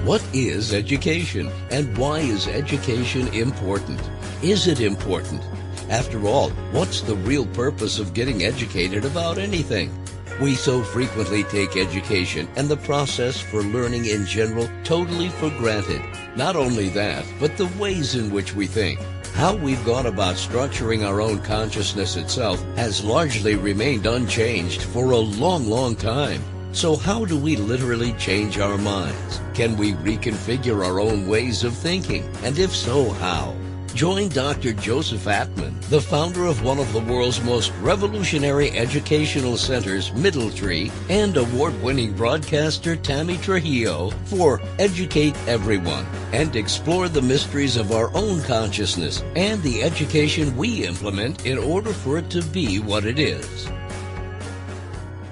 What is education, and why is education important? Is it important? After all, what's the real purpose of getting educated about anything? We so frequently take education and the process for learning in general totally for granted. Not only that, but the ways in which we think. How we've gone about structuring our own consciousness itself has largely remained unchanged for a long, long time. So how do we literally change our minds? Can we reconfigure our own ways of thinking? And if so, how? Join Dr. Joseph Atman, the founder of one of the world's most revolutionary educational centers, Middletree, and award-winning broadcaster Tammy Trujillo for Educate Everyone, and explore the mysteries of our own consciousness and the education we implement in order for it to be what it is.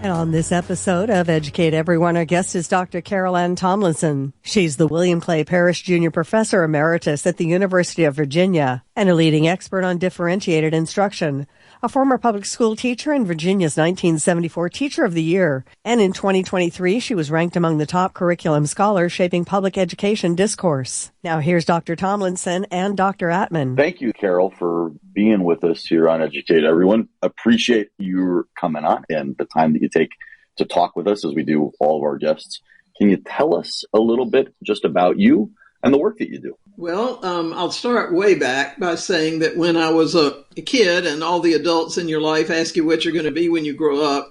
And on this episode of Educate Everyone, our guest is Dr. Ann Tomlinson. She's the William Clay Parrish Jr. Professor Emeritus at the University of Virginia and a leading expert on differentiated instruction, a former public school teacher and Virginia's 1974 Teacher of the Year. And in 2023, she was ranked among the top curriculum scholars shaping public education discourse. Now here's Dr. Tomlinson and Dr. Atman. Thank you, Carol, for being with us here on Educate Everyone. Appreciate you coming on and the time that you take to talk with us as we do all of our guests. Can you tell us a little bit just about you and the work that you do? Well, I'll start way back by saying that when I was a kid and all the adults in your life ask you what you're going to be when you grow up,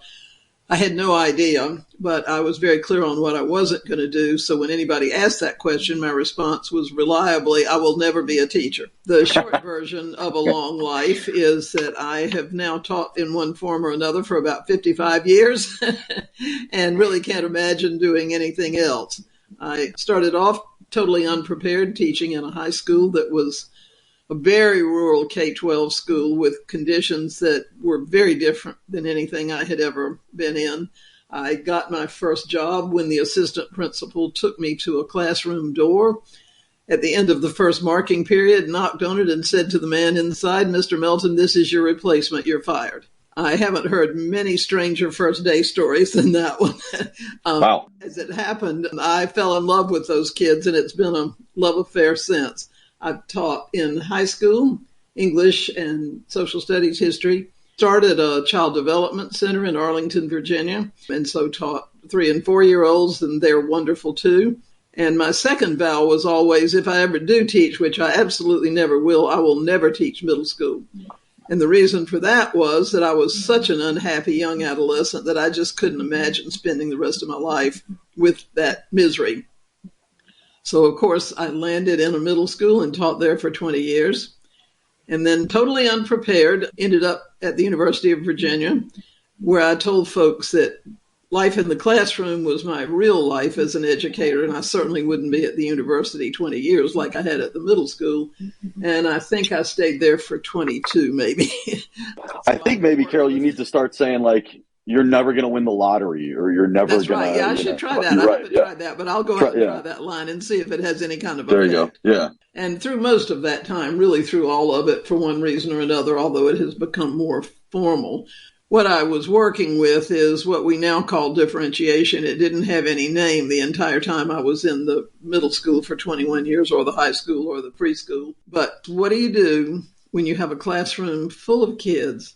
I had no idea, but I was very clear on what I wasn't going to do. So when anybody asked that question, my response was reliably, I will never be a teacher. The short version of a long life is that I have now taught in one form or another for about 55 years and really can't imagine doing anything else. I started off totally unprepared, teaching in a high school that was a very rural K-12 school with conditions that were very different than anything I had ever been in. I got my first job when the assistant principal took me to a classroom door at the end of the first marking period, knocked on it and said to the man inside, Mr. Melton, this is your replacement. You're fired. I haven't heard many stranger first day stories than that one. Wow. As it happened, I fell in love with those kids, and it's been a love affair since. I've taught in high school, English and social studies history, started a child development center in Arlington, Virginia, and so taught 3- and 4-year-olds, and they're wonderful too. And my second vow was always, if I ever do teach, which I absolutely never will, I will never teach middle school. And the reason for that was that I was such an unhappy young adolescent that I just couldn't imagine spending the rest of my life with that misery. So, of course, I landed in a middle school and taught there for 20 years. And then totally unprepared, ended up at the University of Virginia, where I told folks that life in the classroom was my real life as an educator, and I certainly wouldn't be at the university 20 years like I had at the middle school. And I think I stayed there for 22, maybe. I think maybe, Carol, you need to start saying, like, you're never going to win the lottery, or you're never going to. That's right. Yeah, I should try that. I haven't tried that, but I'll go ahead and try that line and see if it has any kind of effect. There you go. Yeah. And through most of that time, really through all of it, for one reason or another, although it has become more formal, what I was working with is what we now call differentiation. It didn't have any name the entire time I was in the middle school for 21 years, or the high school, or the preschool. But what do you do when you have a classroom full of kids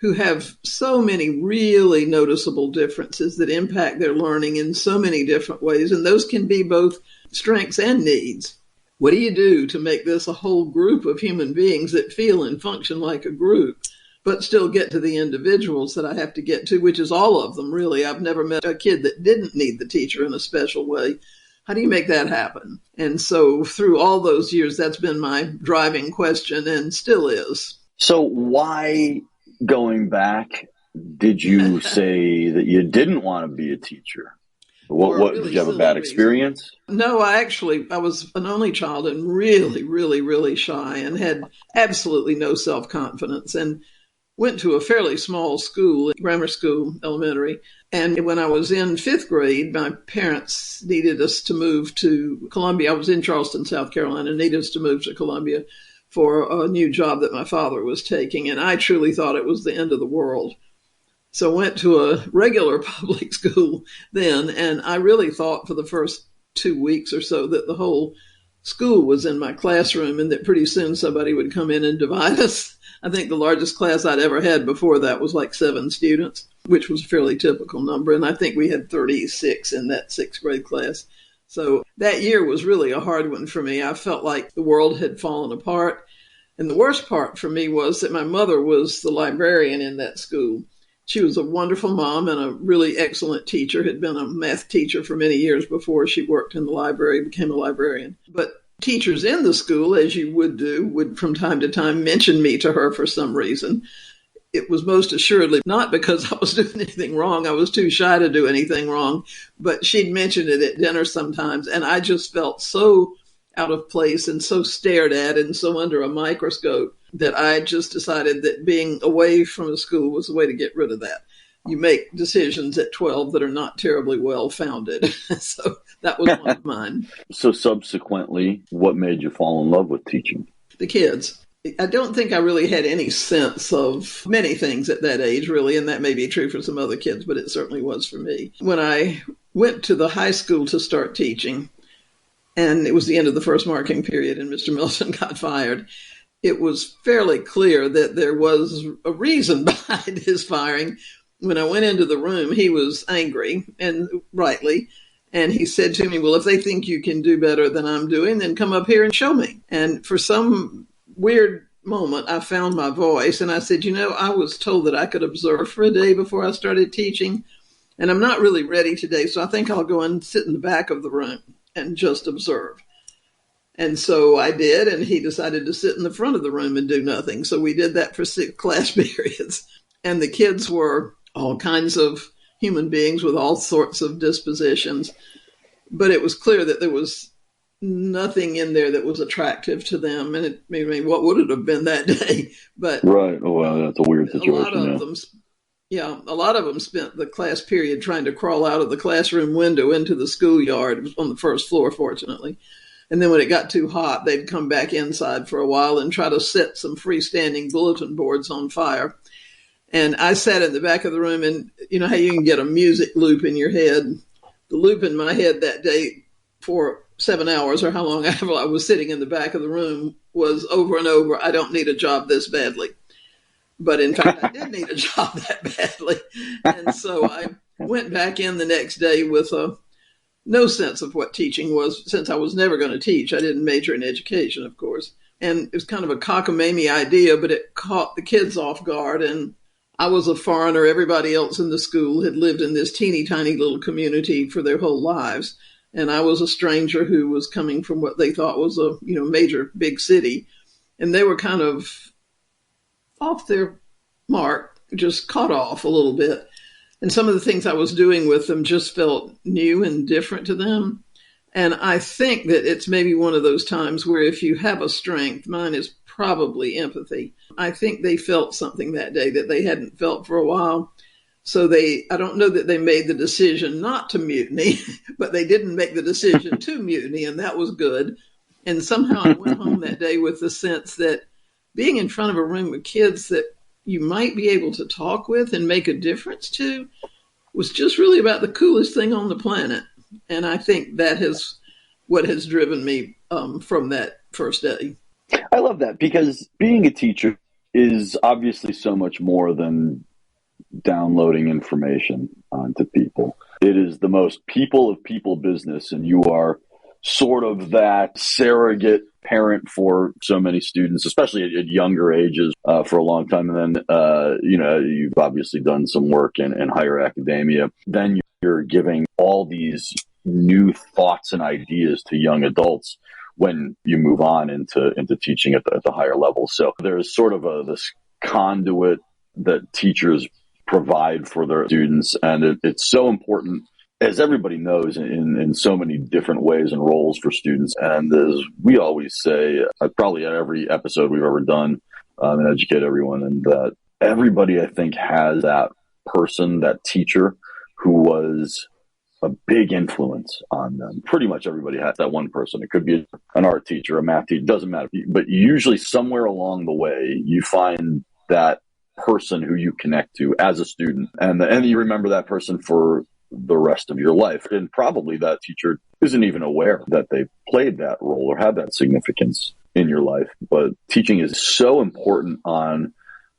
who have so many really noticeable differences that impact their learning in so many different ways? And those can be both strengths and needs. What do you do to make this a whole group of human beings that feel and function like a group, but still get to the individuals that I have to get to, which is all of them, really? I've never met a kid that didn't need the teacher in a special way. How do you make that happen? And so through all those years, that's been my driving question and still is. So why, going back, did you say that you didn't want to be a teacher? What really, did you have a bad experience? No, I was an only child and really, really, really shy and had absolutely no self-confidence, and went to a fairly small school, grammar school, elementary. And when I was in 5th grade, my parents needed us to move to Columbia. I was in Charleston, South Carolina, needed us to move to Columbia for a new job that my father was taking. And I truly thought it was the end of the world. So I went to a regular public school then, and I really thought for the first 2 weeks or so that the whole school was in my classroom and that pretty soon somebody would come in and divide us. I think the largest class I'd ever had before that was like 7 students, which was a fairly typical number. And I think we had 36 in that 6th grade class. So that year was really a hard one for me. I felt like the world had fallen apart. And the worst part for me was that my mother was the librarian in that school. She was a wonderful mom and a really excellent teacher, had been a math teacher for many years before she worked in the library, became a librarian. But teachers in the school, as you would do, would from time to time mention me to her for some reason. It was most assuredly not because I was doing anything wrong. I was too shy to do anything wrong, but she'd mentioned it at dinner sometimes. And I just felt so out of place and so stared at and so under a microscope that I just decided that being away from the school was the way to get rid of that. You make decisions at 12 that are not terribly well founded. So that was one of mine. So subsequently, what made you fall in love with teaching? The kids. I don't think I really had any sense of many things at that age, really, and that may be true for some other kids, but it certainly was for me. When I went to the high school to start teaching, and it was the end of the first marking period, and Mr. Milton got fired, it was fairly clear that there was a reason behind his firing. When I went into the room, he was angry, and rightly, and he said to me, well, if they think you can do better than I'm doing, then come up here and show me. And for some weird moment, I found my voice, and I said, I was told that I could observe for a day before I started teaching, and I'm not really ready today, so I think I'll go and sit in the back of the room and just observe. And so I did, and he decided to sit in the front of the room and do nothing. So we did that for 6 class periods. And the kids were all kinds of human beings with all sorts of dispositions. But it was clear that there was nothing in there that was attractive to them. And what would it have been that day? But right. Oh, well, that's a weird situation. A lot of them spent the class period trying to crawl out of the classroom window into the schoolyard. It was on the first floor, fortunately. And then when it got too hot, they'd come back inside for a while and try to set some freestanding bulletin boards on fire. And I sat in the back of the room, and you know how you can get a music loop in your head? The loop in my head that day for 7 hours, or how long ever I was sitting in the back of the room, was over and over, I don't need a job this badly. But in fact, I did need a job that badly. And so I went back in the next day with no sense of what teaching was, since I was never going to teach. I didn't major in education, of course. And it was kind of a cockamamie idea, but it caught the kids off guard. And I was a foreigner. Everybody else in the school had lived in this teeny tiny little community for their whole lives. And I was a stranger who was coming from what they thought was a major big city. And they were kind of off their mark, just caught off a little bit. And some of the things I was doing with them just felt new and different to them. And I think that it's maybe one of those times where if you have a strength, mine is probably empathy. I think they felt something that day that they hadn't felt for a while. So I don't know that they made the decision not to mutiny, but they didn't make the decision to mutiny, and that was good. And somehow I went home that day with the sense that being in front of a room of kids that you might be able to talk with and make a difference to was just really about the coolest thing on the planet. And I think that is what has driven me from that first day. I love that, because being a teacher is obviously so much more than downloading information onto people. It is the most people of people business, and you are sort of that surrogate parent for so many students, especially at younger ages, for a long time. And then, you've obviously done some work in higher academia. Then you're giving all these new thoughts and ideas to young adults when you move on into teaching at the higher level. So there's sort of this conduit that teachers provide for their students. And it's so important, as everybody knows, in so many different ways and roles for students. And as we always say, probably at every episode we've ever done, and educate everyone, and that everybody, I think, has that person, that teacher who was a big influence on them. Pretty much everybody has that one person. It could be an art teacher, a math teacher, doesn't matter. But usually somewhere along the way, you find that person who you connect to as a student. And you remember that person for the rest of your life. And probably that teacher isn't even aware that they played that role or had that significance in your life. But teaching is so important on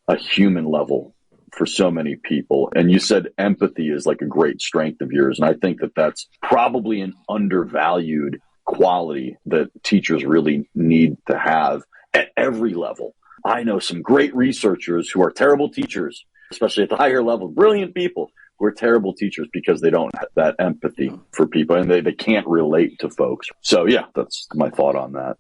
a human level for so many people. And you said empathy is like a great strength of yours. And I think that that's probably an undervalued quality that teachers really need to have at every level. I know some great researchers who are terrible teachers, especially at the higher level, brilliant people who are terrible teachers because they don't have that empathy for people and they can't relate to folks. So yeah, that's my thought on that.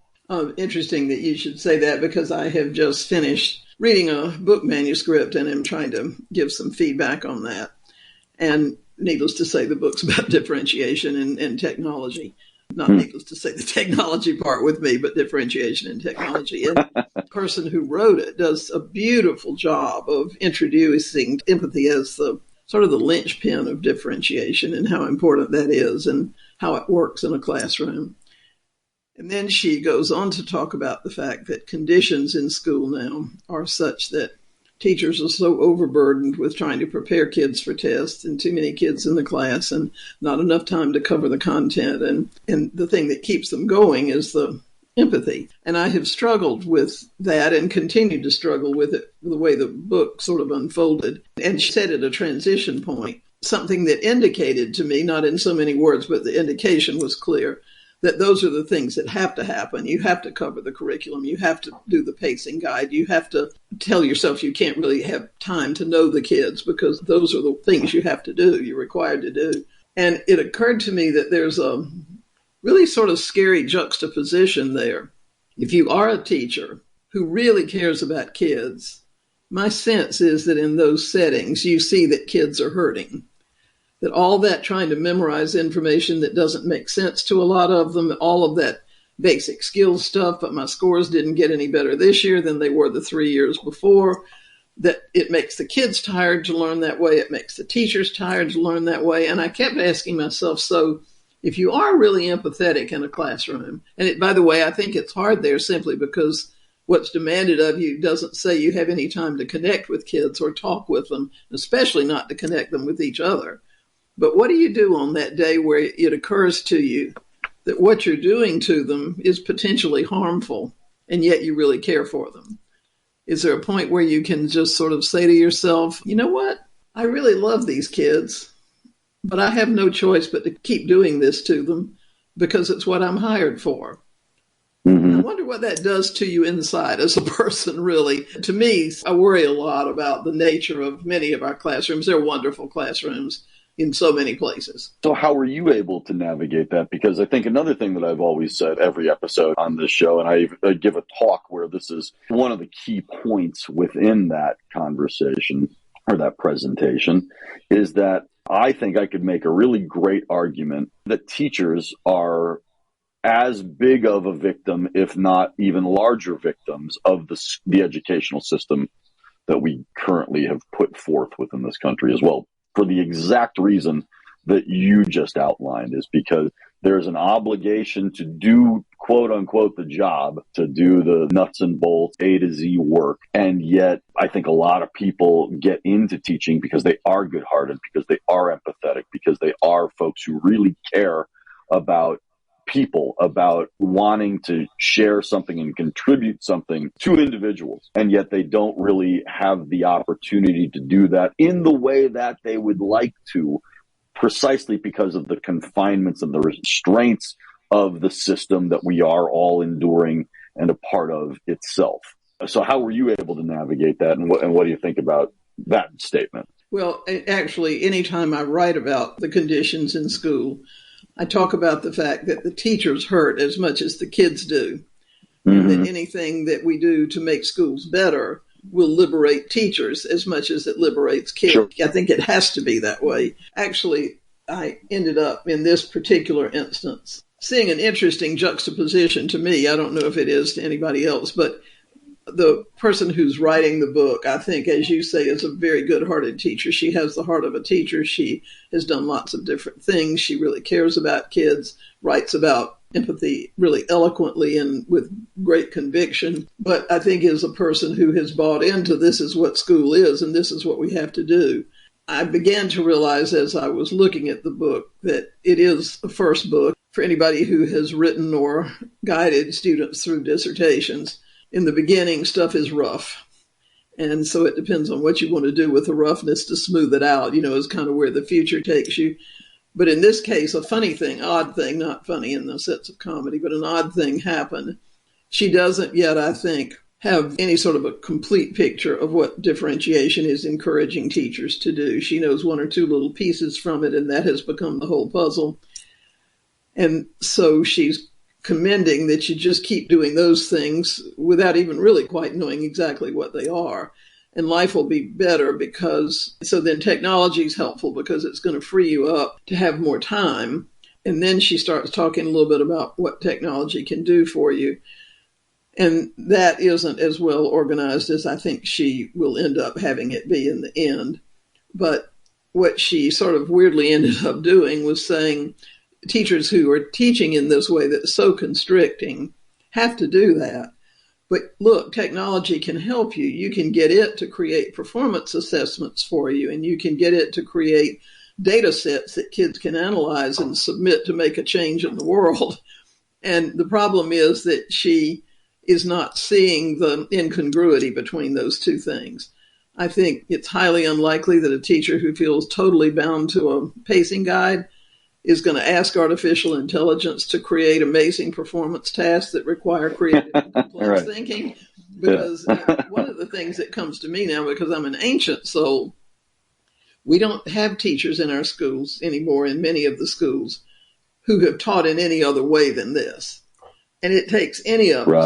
Interesting that you should say that, because I have just finished reading a book manuscript and am trying to give some feedback on that. And needless to say, the book's about differentiation and technology. Not needless to say the technology part with me, but differentiation in technology. And the person who wrote it does a beautiful job of introducing empathy as the sort of the linchpin of differentiation and how important that is and how it works in a classroom. And then she goes on to talk about the fact that conditions in school now are such that teachers are so overburdened with trying to prepare kids for tests and too many kids in the class and not enough time to cover the content. And the thing that keeps them going is the empathy. And I have struggled with that and continue to struggle with it the way the book sort of unfolded. And she said at a transition point, something that indicated to me, not in so many words, but the indication was clear, that those are the things that have to happen. You have to cover the curriculum. You have to do the pacing guide. You have to tell yourself you can't really have time to know the kids because those are the things you have to do, you're required to do. And it occurred to me that there's a really sort of scary juxtaposition there. If you are a teacher who really cares about kids, my sense is that in those settings, you see that kids are hurting. That all that trying to memorize information that doesn't make sense to a lot of them, all of that basic skills stuff, but my scores didn't get any better this year than they were the 3 years before, that it makes the kids tired to learn that way. It makes the teachers tired to learn that way. And I kept asking myself, so if you are really empathetic in a classroom, and by the way, I think it's hard there simply because what's demanded of you doesn't say you have any time to connect with kids or talk with them, especially not to connect them with each other. But what do you do on that day where it occurs to you that what you're doing to them is potentially harmful, and yet you really care for them? Is there a point where you can just sort of say to yourself, you know what? I really love these kids, but I have no choice but to keep doing this to them because it's what I'm hired for. I wonder what that does to you inside as a person, really. To me, I worry a lot about the nature of many of our classrooms. They're wonderful classrooms in so many places. So how were you able to navigate that? Because I think another thing that I've always said every episode on this show, and I give a talk where this is one of the key points within that conversation or that presentation, is that I think I could make a really great argument that teachers are as big of a victim, if not even larger victims, of the educational system that we currently have put forth within this country as well. For the exact reason that you just outlined, is because there's an obligation to do, quote unquote, the job, to do the nuts and bolts, A to Z work. And yet I think a lot of people get into teaching because they are good-hearted, because they are empathetic, because they are folks who really care about people, about wanting to share something and contribute something to individuals. And yet they don't really have the opportunity to do that in the way that they would like to, precisely because of the confinements and the restraints of the system that we are all enduring and a part of itself. So how were you able to navigate that? And what do you think about that statement? Well, actually, anytime I write about the conditions in school, I talk about the fact that the teachers hurt as much as the kids do. Mm-hmm. That anything that we do to make schools better will liberate teachers as much as it liberates kids. Sure. I think it has to be that way. Actually, I ended up in this particular instance seeing an interesting juxtaposition to me. I don't know if it is to anybody else, but the person who's writing the book, I think, as you say, is a very good-hearted teacher. She has the heart of a teacher. She has done lots of different things. She really cares about kids, writes about empathy really eloquently and with great conviction. But I think is a person who has bought into this is what school is and this is what we have to do. I began to realize as I was looking at the book that it is a first book. for anybody who has written or guided students through dissertations, in the beginning, stuff is rough. And so it depends on what you want to do with the roughness to smooth it out, is kind of where the future takes you. But in this case, a funny thing, odd thing, not funny in the sense of comedy, but an odd thing happened. She doesn't yet, I think, have any sort of a complete picture of what differentiation is encouraging teachers to do. She knows one or two little pieces from it, and that has become the whole puzzle. And so she's commending that you just keep doing those things without even really quite knowing exactly what they are. And life will be better so then technology is helpful because it's going to free you up to have more time. And then she starts talking a little bit about what technology can do for you. And that isn't as well organized as I think she will end up having it be in the end. But what she sort of weirdly ended up doing was saying teachers who are teaching in this way that's so constricting have to do that. But look, technology can help you. You can get it to create performance assessments for you, and you can get it to create data sets that kids can analyze and submit to make a change in the world. And the problem is that she is not seeing the incongruity between those two things. I think it's highly unlikely that a teacher who feels totally bound to a pacing guide is going to ask artificial intelligence to create amazing performance tasks that require creative and complex thinking. Because one of the things that comes to me now, because I'm an ancient soul, we don't have teachers in our schools anymore, in many of the schools, who have taught in any other way than this. And it takes any of us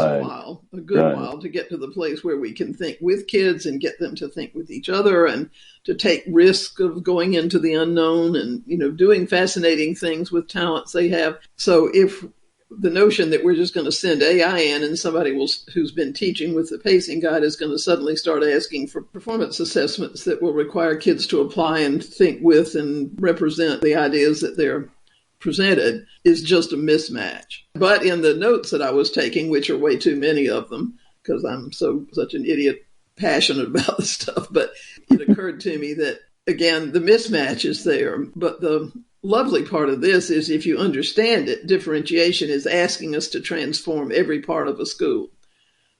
a good while, to get to the place where we can think with kids and get them to think with each other and to take risk of going into the unknown and, doing fascinating things with talents they have. So if the notion that we're just going to send AI in and somebody who's been teaching with the pacing guide is going to suddenly start asking for performance assessments that will require kids to apply and think with and represent the ideas that they're presented is just a mismatch. But in the notes that I was taking, which are way too many of them, because I'm such an idiot, passionate about this stuff, but it occurred to me that, again, the mismatch is there. But the lovely part of this is if you understand it, differentiation is asking us to transform every part of a school.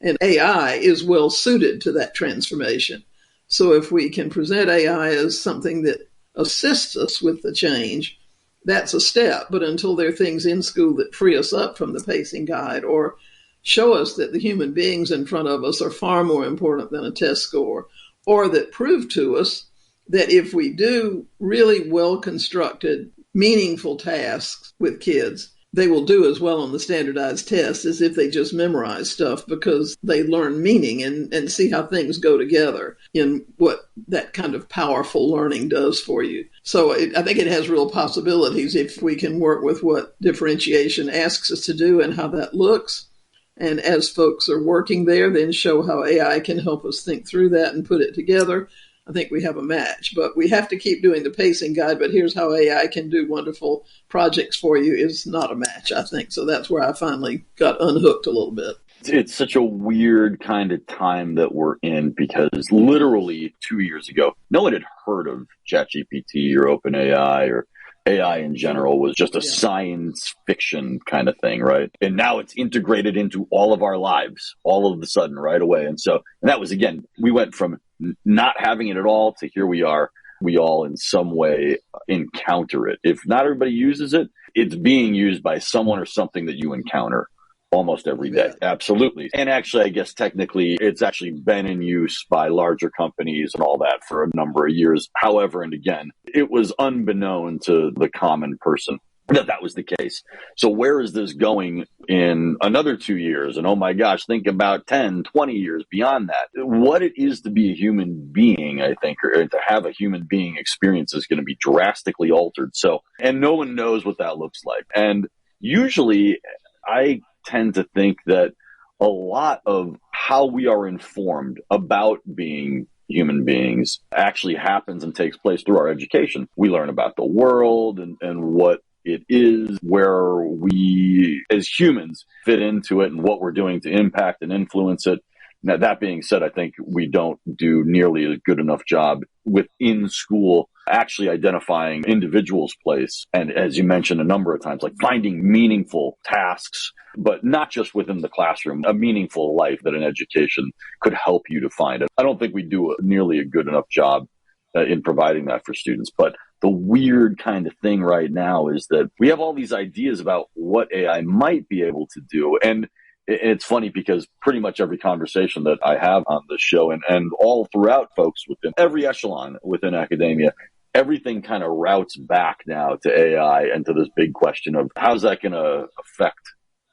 And AI is well suited to that transformation. So if we can present AI as something that assists us with the change, that's a step. But until there are things in school that free us up from the pacing guide or show us that the human beings in front of us are far more important than a test score, or that prove to us that if we do really well-constructed, meaningful tasks with kids, they will do as well on the standardized tests as if they just memorize stuff because they learn meaning and see how things go together in what that kind of powerful learning does for you. So I think it has real possibilities if we can work with what differentiation asks us to do and how that looks. And as folks are working there, then show how AI can help us think through that and put it together. I think we have a match, but we have to keep doing the pacing guide. But here's how AI can do wonderful projects for you is not a match, I think. So that's where I finally got unhooked a little bit. It's such a weird kind of time that we're in because literally 2 years ago, no one had heard of ChatGPT or OpenAI or AI in general was just a science fiction kind of thing, right? And now it's integrated into all of our lives all of a sudden right away. And that was, again, we went from not having it at all to here we are. We all in some way encounter it. If not everybody uses it, it's being used by someone or something that you encounter almost every day. Absolutely. And actually, I guess technically it's actually been in use by larger companies and all that for a number of years. However, and again, it was unbeknown to the common person that was the case. So where is this going in another 2 years? And oh my gosh, think about 10, 20 years beyond that. What it is to be a human being, I think, or to have a human being experience is going to be drastically altered. So, and no one knows what that looks like. And usually I tend to think that a lot of how we are informed about being human beings actually happens and takes place through our education. We learn about the world and what it is, where we as humans fit into it and what we're doing to impact and influence it. Now, that being said, I think we don't do nearly a good enough job within school actually identifying individuals' place. And as you mentioned a number of times, like finding meaningful tasks, but not just within the classroom, a meaningful life that an education could help you to find. I don't think we do nearly a good enough job in providing that for students. But the weird kind of thing right now is that we have all these ideas about what AI might be able to do. And it's funny because pretty much every conversation that I have on this show and all throughout folks within every echelon within academia, everything kind of routes back now to AI and to this big question of how's that going to affect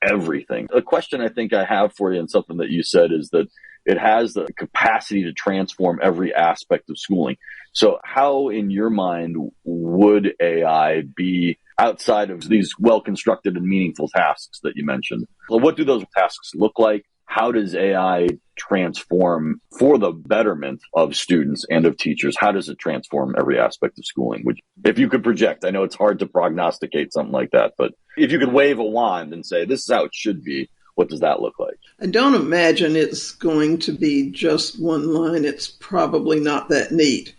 everything. A question I think I have for you and something that you said is that it has the capacity to transform every aspect of schooling. So how, in your mind, would AI be outside of these well-constructed and meaningful tasks that you mentioned? So what do those tasks look like? How does AI transform for the betterment of students and of teachers? How does it transform every aspect of schooling? Which, if you could project, I know it's hard to prognosticate something like that, but if you could wave a wand and say, this is how it should be, what does that look like? I don't imagine it's going to be just one line. It's probably not that neat.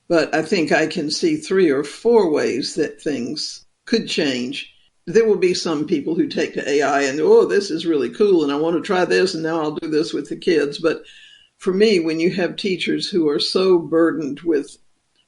But I think I can see 3 or 4 ways that things could change. There will be some people who take to AI and, oh, this is really cool, and I want to try this, and now I'll do this with the kids. But for me, when you have teachers who are so burdened with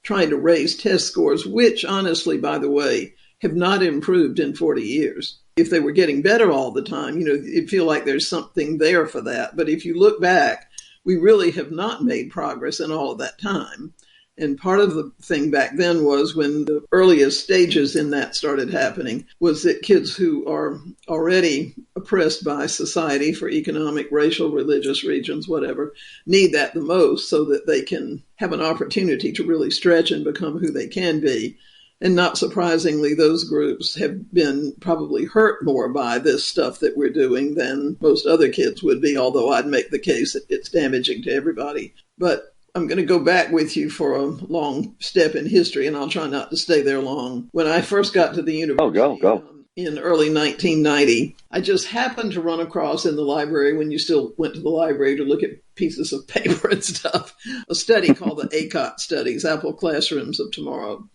trying to raise test scores, which honestly, by the way, have not improved in 40 years. If they were getting better all the time, it'd feel like there's something there for that. But if you look back, we really have not made progress in all of that time. And part of the thing back then was when the earliest stages in that started happening was that kids who are already oppressed by society for economic, racial, religious reasons, whatever, need that the most so that they can have an opportunity to really stretch and become who they can be. And not surprisingly, those groups have been probably hurt more by this stuff that we're doing than most other kids would be, although I'd make the case that it's damaging to everybody. But I'm going to go back with you for a long step in history, and I'll try not to stay there long. When I first got to the university go. In early 1990, I just happened to run across in the library, when you still went to the library to look at pieces of paper and stuff, a study called the ACOT Studies, Apple Classrooms of Tomorrow.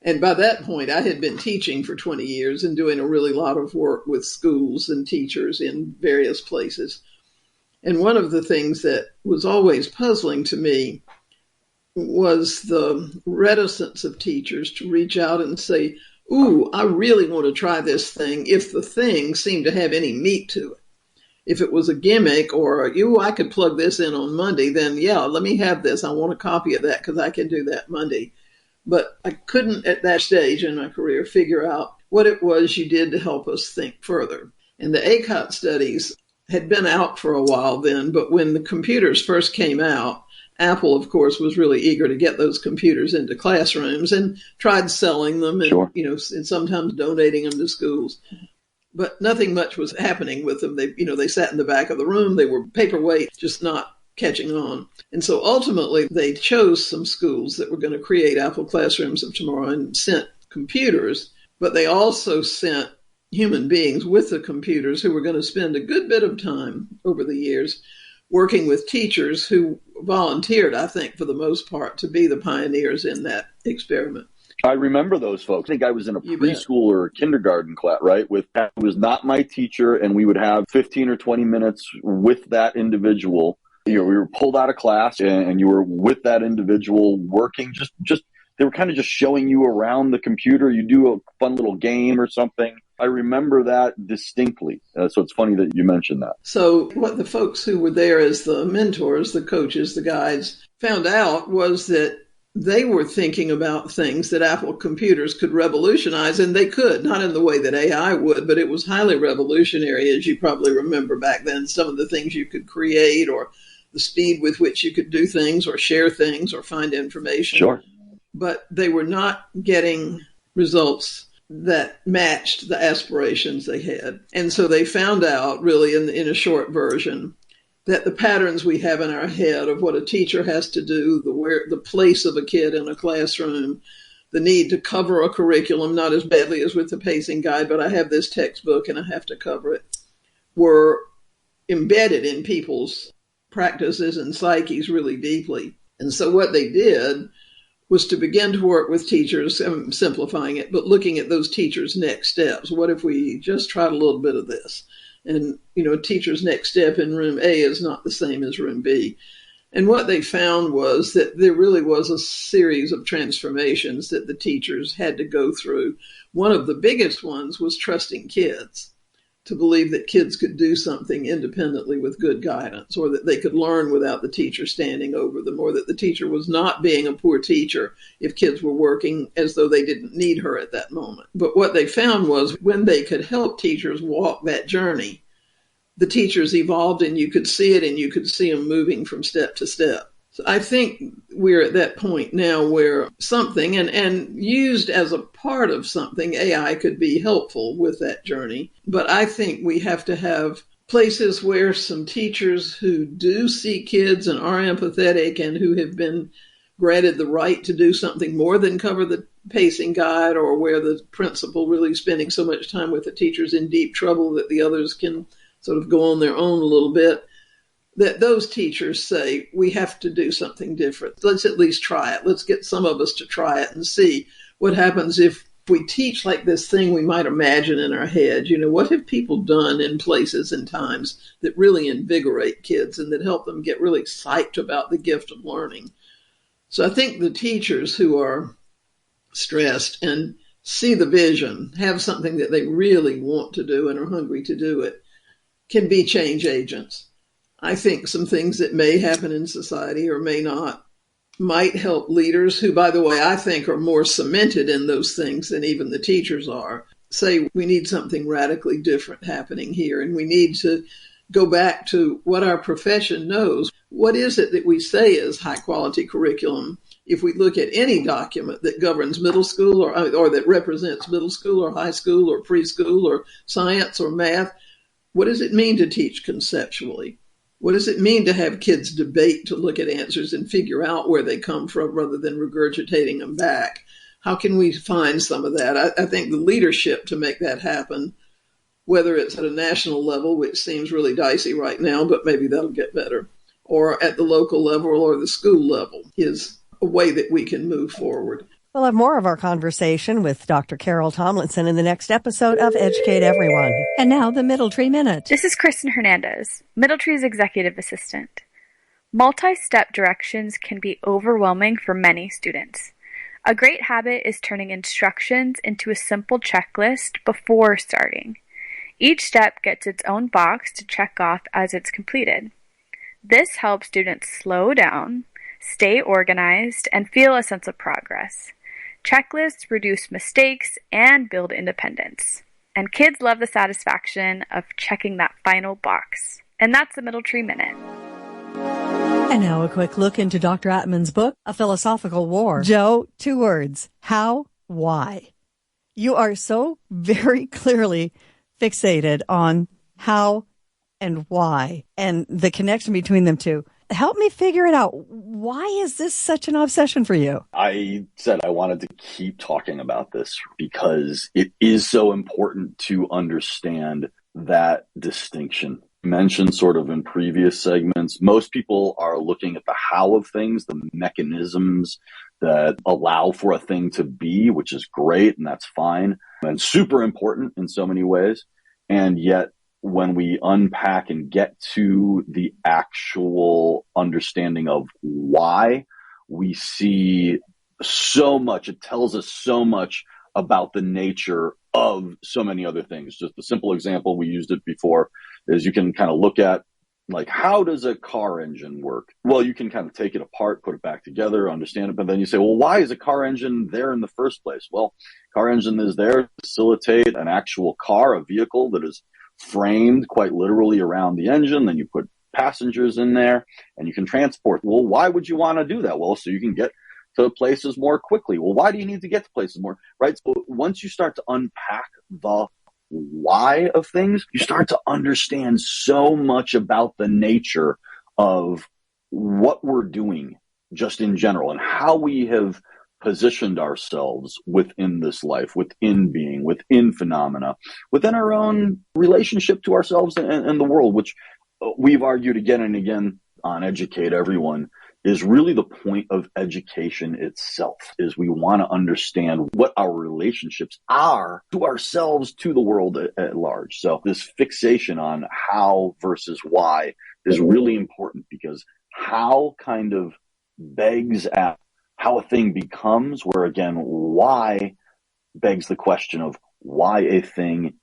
And by that point, I had been teaching for 20 years and doing a really lot of work with schools and teachers in various places. And one of the things that was always puzzling to me was the reticence of teachers to reach out and say, ooh, I really want to try this thing, if the thing seemed to have any meat to it. If it was a gimmick or, ooh, I could plug this in on Monday, then yeah, let me have this. I want a copy of that because I can do that Monday. But I couldn't at that stage in my career figure out what it was you did to help us think further. And the ACOT studies had been out for a while then, but when the computers first came out, Apple, of course, was really eager to get those computers into classrooms and tried selling them and, Sure. And sometimes donating them to schools. But nothing much was happening with them. They sat in the back of the room. They were paperweight, just not catching on. And so ultimately they chose some schools that were going to create Apple Classrooms of Tomorrow and sent computers, but they also sent human beings with the computers who were going to spend a good bit of time over the years working with teachers who volunteered, I think, for the most part, to be the pioneers in that experiment. I remember those folks. I think I was in a preschool or kindergarten class, right? It was not my teacher, and we would have 15 or 20 minutes with that individual. We were pulled out of class and you were with that individual working, just they were kind of just showing you around the computer. You do a fun little game or something. I remember that distinctly. So it's funny that you mentioned that. So what the folks who were there as the mentors, the coaches, the guides, found out was that they were thinking about things that Apple computers could revolutionize, and they could, not in the way that AI would, but it was highly revolutionary, as you probably remember back then, some of the things you could create or the speed with which you could do things or share things or find information. Sure. But they were not getting results that matched the aspirations they had. And so they found out, really in a short version, that the patterns we have in our head of what a teacher has to do, the place of a kid in a classroom, the need to cover a curriculum, not as badly as with the pacing guide, but I have this textbook and I have to cover it, were embedded in people's practices and psyches really deeply. And so what they did was to begin to work with teachers, I'm simplifying it, but looking at those teachers' next steps. What if we just tried a little bit of this? And, teacher's next step in room A is not the same as room B. And what they found was that there really was a series of transformations that the teachers had to go through. One of the biggest ones was trusting kids, to believe that kids could do something independently with good guidance, or that they could learn without the teacher standing over them, or that the teacher was not being a poor teacher if kids were working as though they didn't need her at that moment. But what they found was when they could help teachers walk that journey, the teachers evolved, and you could see it, and you could see them moving from step to step. So I think we're at that point now where something, and used as a part of something, AI could be helpful with that journey. But I think we have to have places where some teachers who do see kids and are empathetic and who have been granted the right to do something more than cover the pacing guide, or where the principal really spending so much time with the teachers in deep trouble that the others can sort of go on their own a little bit, that those teachers say, we have to do something different. Let's at least try it. Let's get some of us to try it and see what happens if we teach like this thing we might imagine in our head. What have people done in places and times that really invigorate kids and that help them get really psyched about the gift of learning? So I think the teachers who are stressed and see the vision, have something that they really want to do and are hungry to do it, can be change agents. I think some things that may happen in society or may not might help leaders who, by the way, I think are more cemented in those things than even the teachers are, say we need something radically different happening here, and we need to go back to what our profession knows. What is it that we say is high quality curriculum? If we look at any document that governs middle school or that represents middle school or high school or preschool or science or math, what does it mean to teach conceptually? What does it mean to have kids debate, to look at answers and figure out where they come from rather than regurgitating them back? How can we find some of that? I think the leadership to make that happen, whether it's at a national level, which seems really dicey right now, but maybe that'll get better, or at the local level or the school level, is a way that we can move forward. We'll have more of our conversation with Dr. Carol Tomlinson in the next episode of Educate Everyone. And now the Middle Tree Minute. This is Kristen Hernandez, Middle Tree's executive assistant. Multi-step directions can be overwhelming for many students. A great habit is turning instructions into a simple checklist before starting. Each step gets its own box to check off as it's completed. This helps students slow down, stay organized, and feel a sense of progress. Checklists reduce mistakes and build independence. And kids love the satisfaction of checking that final box. And that's the Middle Tree Minute. And now a quick look into Dr. Atman's book, A Philosophical War. Joe, 2 words. How? Why? You are so very clearly fixated on how and why and the connection between them two. Help me figure it out. Why is this such an obsession for you? I said I wanted to keep talking about this because it is so important to understand that distinction. Mentioned sort of in previous segments, most people are looking at the how of things, the mechanisms that allow for a thing to be, which is great and that's fine and super important in so many ways. And yet, when we unpack and get to the actual understanding of why, we see so much. It tells us so much about the nature of so many other things. Just a simple example, we used it before, is you can kind of look at, like, how does a car engine work? Well, you can kind of take it apart, put it back together, understand it, but then you say, well, why is a car engine there in the first place? Well, car engine is there to facilitate an actual car, a vehicle that is framed quite literally around the engine. Then you put passengers in there and you can transport. Well, why would you want to do that? Well, so you can get to places more quickly. Well, why do you need to get to places more, right? So once you start to unpack the why of things, you start to understand so much about the nature of what we're doing just in general and how we have positioned ourselves within this life, within being, within phenomena, within our own relationship to ourselves and the world, which we've argued again and again on Educate Everyone is really the point of education itself, is we want to understand what our relationships are to ourselves, to the world at large. So this fixation on how versus why is really important, because how kind of begs at how a thing becomes, where again, why begs the question of why a thing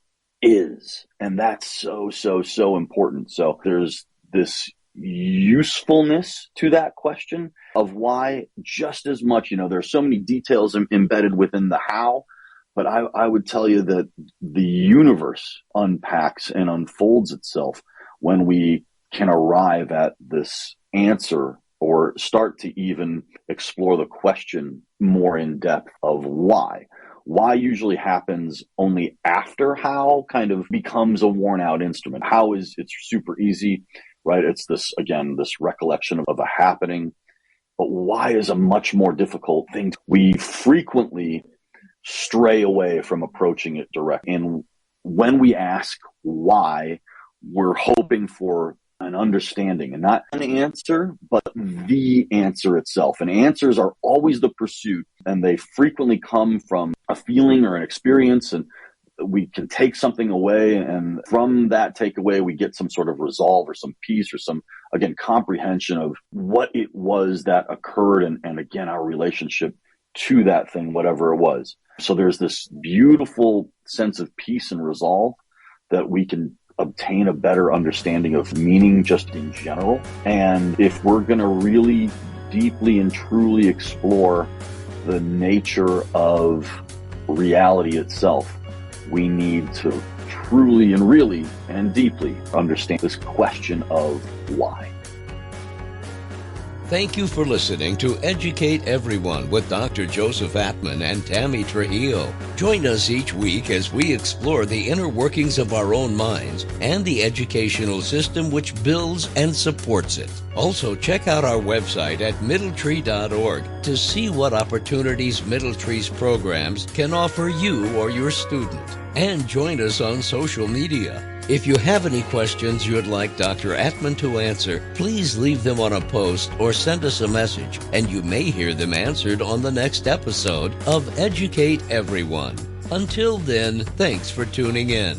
is. And that's so important. So there's this usefulness to that question of why just as much. There's so many details embedded within the how, but I would tell you that the universe unpacks and unfolds itself when we can arrive at this answer or start to even explore the question more in depth of why. Why usually happens only after how kind of becomes a worn out instrument. How it's super easy, right? It's this recollection of a happening. But why is a much more difficult thing. We frequently stray away from approaching it direct. And when we ask why, we're hoping for an understanding, and not an answer, but the answer itself. And answers are always the pursuit, and they frequently come from a feeling or an experience, and we can take something away, and from that takeaway, we get some sort of resolve or some peace or some, again, comprehension of what it was that occurred, and again, our relationship to that thing, whatever it was. So there's this beautiful sense of peace and resolve that we can obtain a better understanding of meaning just in general. And if we're going to really deeply and truly explore the nature of reality itself, we need to truly and really and deeply understand this question of why. Thank you for listening to Educate Everyone with Dr. Joseph Atman and Tammy Trujillo. Join us each week as we explore the inner workings of our own minds and the educational system which builds and supports it. Also, check out our website at middletree.org to see what opportunities Middletree's programs can offer you or your student. And join us on social media. If you have any questions you'd like Dr. Atman to answer, please leave them on a post or send us a message, and you may hear them answered on the next episode of Educate Everyone. Until then, thanks for tuning in.